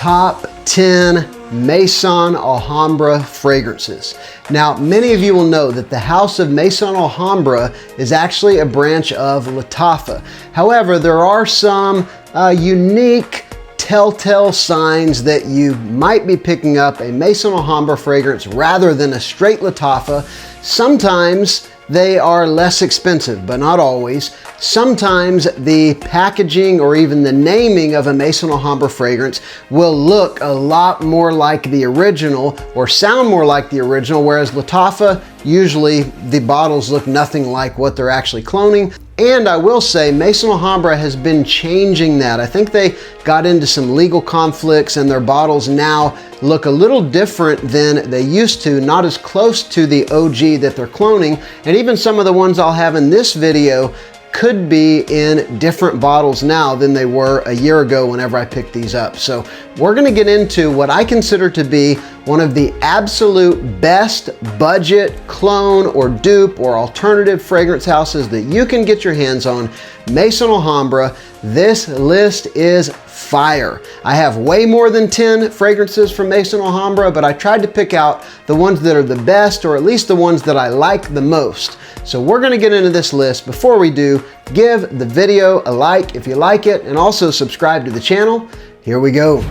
top 10 Maison Alhambra fragrances. Now, many of you will know that the house of Maison Alhambra is actually a branch of Lattafa. However, there are some unique telltale signs that you might be picking up a Maison Alhambra fragrance rather than a straight Lattafa. Sometimes they are less expensive, but not always. Sometimes the packaging or even the naming of a Maison Alhambra fragrance will look a lot more like the original or sound more like the original, whereas Lattafa, usually the bottles look nothing like what they're actually cloning. And I will say Maison Alhambra has been changing that. I think they got into some legal conflicts and their bottles now look a little different than they used to, not as close to the OG that they're cloning. And even some of the ones I'll have in this video could be in different bottles now than they were a year ago whenever I picked these up. So we're gonna get into what I consider to be one of the absolute best budget clone or dupe or alternative fragrance houses that you can get your hands on, Maison Alhambra. This list is fire. I have way more than 10 fragrances from Maison Alhambra, but I tried to pick out the ones that are the best, or at least the ones that I like the most. So we're gonna get into this list. Before we do, give the video a like if you like it, and also subscribe to the channel. Here we go.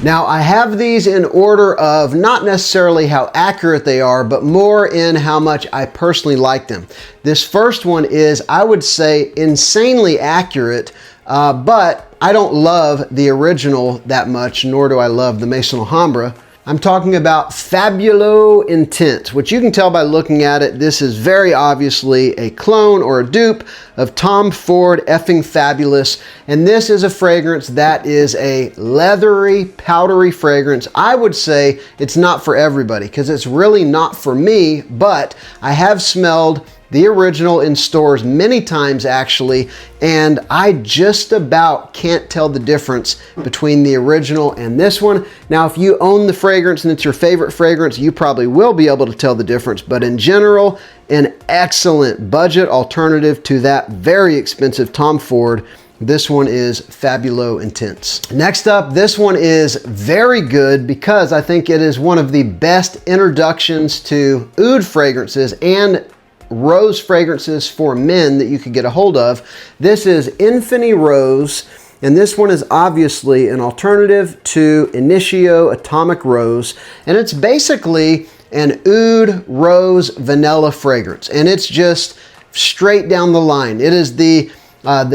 Now, I have these in order of not necessarily how accurate they are, but more in how much I personally like them. This first one is, I would say, insanely accurate, but I don't love the original that much, nor do I love the Maison Alhambra. I'm talking about Fabulo Intense, which you can tell by looking at it. This is very obviously a clone or a dupe of Tom Ford Effing Fabulous. And this is a fragrance that is a leathery, powdery fragrance. I would say it's not for everybody because it's really not for me, but I have smelled the original in stores many times actually, and I just about can't tell the difference between the original and this one. Now, if you own the fragrance and it's your favorite fragrance, you probably will be able to tell the difference, but in general, an excellent budget alternative to that very expensive Tom Ford. This one is Fabulo Intense. Next up, this one is very good because I think it is one of the best introductions to oud fragrances and rose fragrances for men that you could get a hold of. This is Infini Rose, and this one is obviously an alternative to Initio Atomic Rose, and it's basically an oud rose vanilla fragrance, and it's just straight down the line. It is the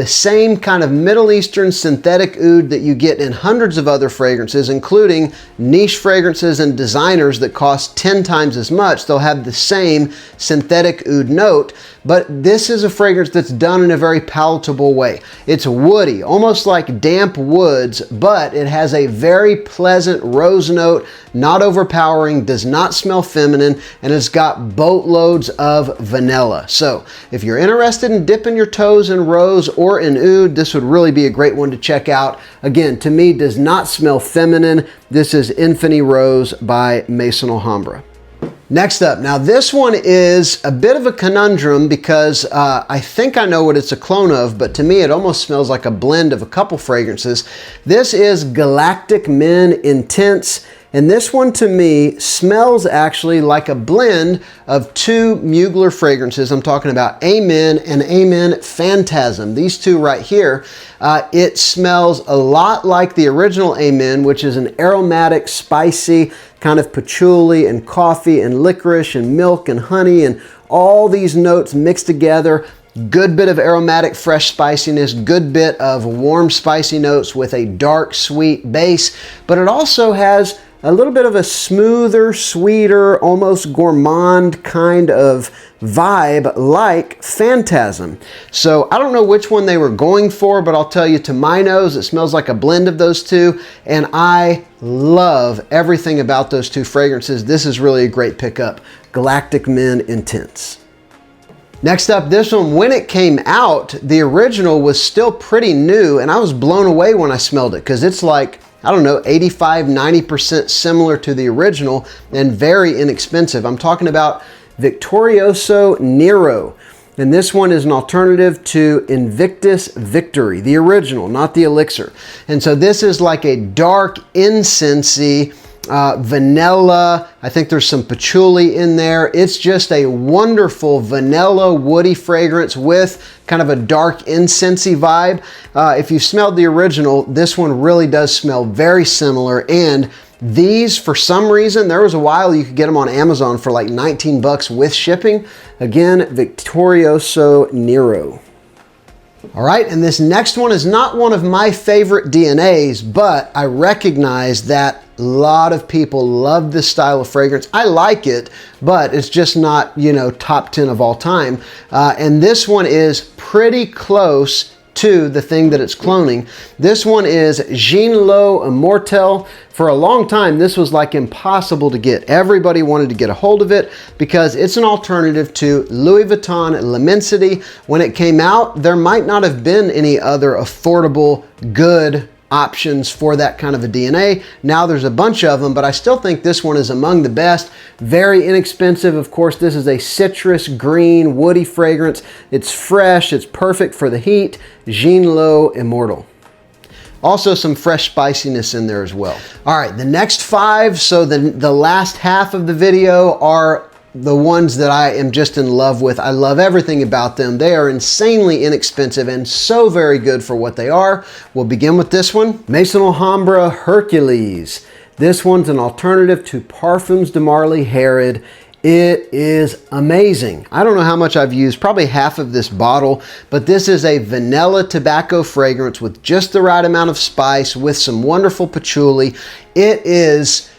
same kind of Middle Eastern synthetic oud that you get in hundreds of other fragrances, including niche fragrances and designers that cost 10 times as much. They'll have the same synthetic oud note, but this is a fragrance that's done in a very palatable way. It's woody, almost like damp woods, but it has a very pleasant rose note, not overpowering, does not smell feminine, and it's got boatloads of vanilla. So if you're interested in dipping your toes in rose or in oud, this would really be a great one to check out. Again, to me, does not smell feminine. This is Infini Rose by Maison Alhambra. Next up, now this one is a bit of a conundrum because I think I know what it's a clone of, but to me it almost smells like a blend of a couple fragrances. This is Galactic Men Intense, and this one to me smells actually like a blend of two Mugler fragrances. I'm talking about Amen and Amen Phantasm. These two right here. It smells a lot like the original Amen, which is an aromatic, spicy, kind of patchouli and coffee and licorice and milk and honey and all these notes mixed together. Good bit of aromatic, fresh spiciness, good bit of warm, spicy notes with a dark, sweet base, but it also has a little bit of a smoother, sweeter, almost gourmand kind of vibe like Phantasm. So I don't know which one they were going for, but I'll tell you, to my nose, it smells like a blend of those two, and I love everything about those two fragrances. This is really a great pickup. Galactic Men Intense. Next up, this one, when it came out, the original was still pretty new, and I was blown away when I smelled it because it's like, I don't know, 85, 90% similar to the original and very inexpensive. I'm talking about Victorioso Nero. And this one is an alternative to Invictus Victory, the original, not the elixir. And so this is like a dark incensey, vanilla. I think there's some patchouli in there. It's just a wonderful vanilla woody fragrance with kind of a dark incensey vibe. If you smelled the original, this one really does smell very similar. And these, for some reason, there was a while you could get them on Amazon for like 19 bucks with shipping. Again, Victorioso Nero. All right, and this next one is not one of my favorite DNAs, but I recognize that a lot of people love this style of fragrance. I like it, but it's just not, you know, top 10 of all time. And this one is pretty close to the thing that it's cloning. This one is Low Immortel. For a long time, this was like impossible to get. Everybody wanted to get a hold of it because it's an alternative to Louis Vuitton L'Immensity. When it came out, there might not have been any other affordable, good options for that kind of a DNA. Now there's a bunch of them, but I still think this one is among the best. Very inexpensive. Of course, this is a citrus green woody fragrance. It's fresh. It's perfect for the heat. Low Immortel. Also some fresh spiciness in there as well. All right, the next 5, so the last half of the video are the ones that I am just in love with. I love everything about them. They are insanely inexpensive and so very good for what they are. We'll begin with this one. Maison ALHAMBRA Hercules. This one's an alternative to Parfums de Marly Herod. It is amazing. I don't know how much I've used, probably half of this bottle, but this is a vanilla tobacco fragrance with just the right amount of spice with some wonderful patchouli. It is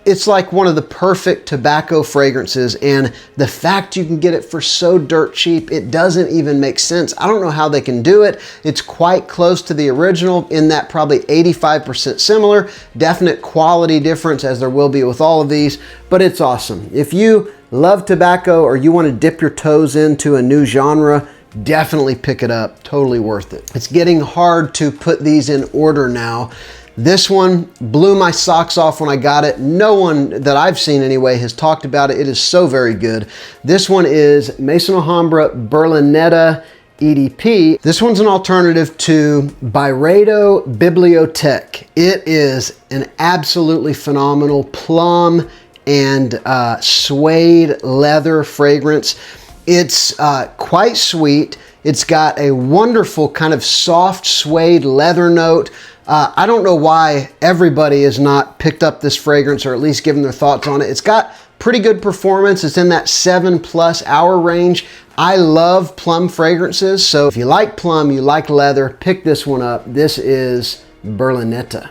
it's like one of the perfect tobacco fragrances, and the fact you can get it for so dirt cheap, it doesn't even make sense. I don't know how they can do it. It's quite close to the original in that probably 85% similar, definite quality difference as there will be with all of these, but it's awesome. If you love tobacco or you want to dip your toes into a new genre, definitely pick it up. Totally worth it. It's getting hard to put these in order now. This one blew my socks off when I got it. No one that I've seen anyway has talked about it. It is so very good. This one is Maison ALHAMBRA Berlinetta EDP. This one's an alternative to Byredo Bibliothèque. It is an absolutely phenomenal plum and suede leather fragrance. It's quite sweet. It's got a wonderful kind of soft suede leather note. I don't know why everybody has not picked up this fragrance or at least given their thoughts on it. It's got pretty good performance. It's in that 7+ hour range. I love plum fragrances, so if you like plum, you like leather, pick this one up. This is Berlinetta.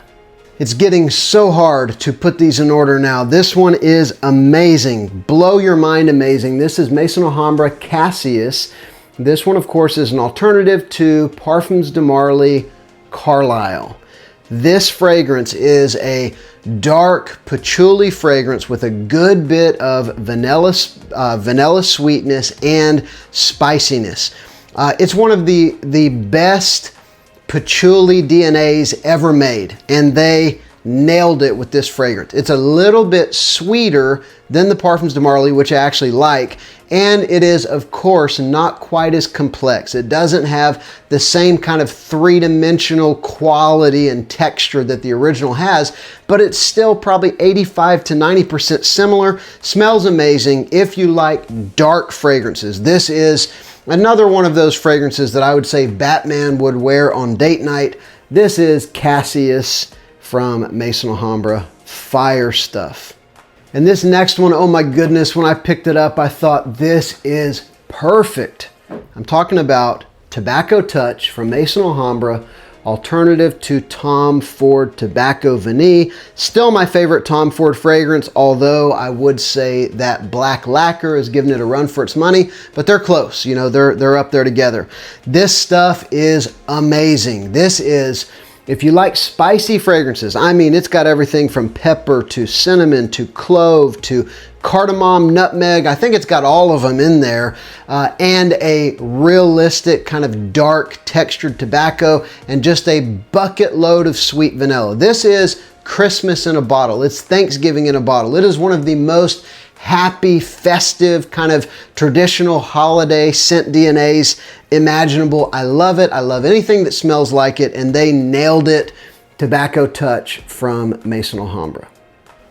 It's getting so hard to put these in order now. This one is amazing. Blow your mind amazing. This is Maison ALHAMBRA Casius. This one, of course, is an alternative to Parfums de Marly Carlisle. This fragrance is a dark patchouli fragrance with a good bit of vanilla sweetness and spiciness. It's one of the best patchouli DNAs ever made, and they nailed it with this fragrance. It's a little bit sweeter than the Parfums de Marly, which I actually like, and it is, of course, not quite as complex. It doesn't have the same kind of three-dimensional quality and texture that the original has, but it's still probably 85 to 90% similar. Smells amazing if you like dark fragrances. This is another one of those fragrances that I would say Batman would wear on date night. This is Casius from Maison ALHAMBRA. Fire stuff. And this next one, oh my goodness, when I picked it up, I thought this is perfect. I'm talking about Tobacco Touch from Maison ALHAMBRA, alternative to Tom Ford Tobacco Vanille. Still my favorite Tom Ford fragrance, although I would say that Black Lacquer is giving it a run for its money, but they're close. You know, they're up there together. This stuff is amazing. This is, if you like spicy fragrances, I mean, it's got everything from pepper to cinnamon to clove to cardamom, nutmeg. I think it's got all of them in there, and a realistic kind of dark textured tobacco and just a bucket load of sweet vanilla. This is Christmas in a bottle. It's Thanksgiving in a bottle. It is one of the most happy, festive, kind of traditional holiday scent DNAs imaginable. I love it. I love anything that smells like it, and they nailed it. Tobacco Touch from Maison Alhambra.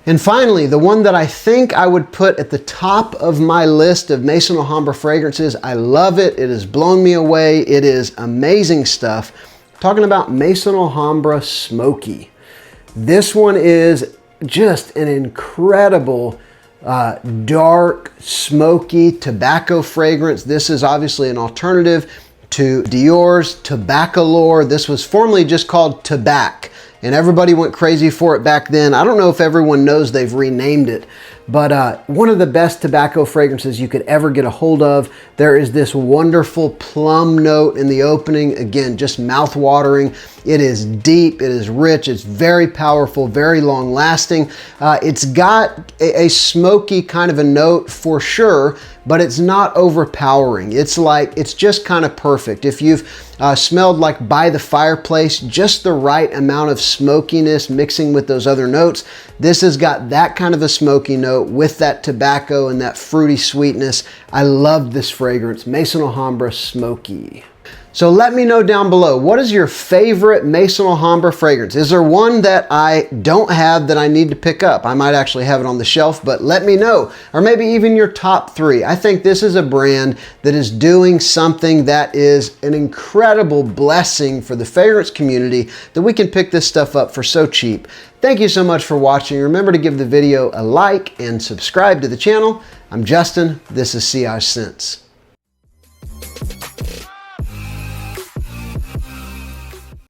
And finally, the one that I think I would put at the top of my list of Maison Alhambra fragrances. I love it. It has blown me away. It is amazing stuff. Talking about Maison Alhambra Smokey. This one is just an incredible dark, smoky tobacco fragrance. This is obviously an alternative to Dior's Tabacalore. This was formerly just called Tabac, and everybody went crazy for it back then. I don't know if everyone knows they've renamed it, but one of the best tobacco fragrances you could ever get a hold of. There is this wonderful plum note in the opening. Again, just mouth-watering. It is deep, it is rich, it's very powerful, very long-lasting. It's got a smoky kind of a note for sure, but it's not overpowering. It's just kind of perfect. If you've smelled like by the fireplace, just the right amount of smokiness mixing with those other notes, this has got that kind of a smoky note with that tobacco and that fruity sweetness. I love this fragrance, Maison Alhambra Smokey. So let me know down below, what is your favorite Maison Alhambra fragrance? Is there one that I don't have that I need to pick up? I might actually have it on the shelf, but let me know. Or maybe even your top 3. I think this is a brand that is doing something that is an incredible blessing for the fragrance community, that we can pick this stuff up for so cheap. Thank you so much for watching. Remember to give the video a like and subscribe to the channel. I'm Justin. This is Sillage Scents.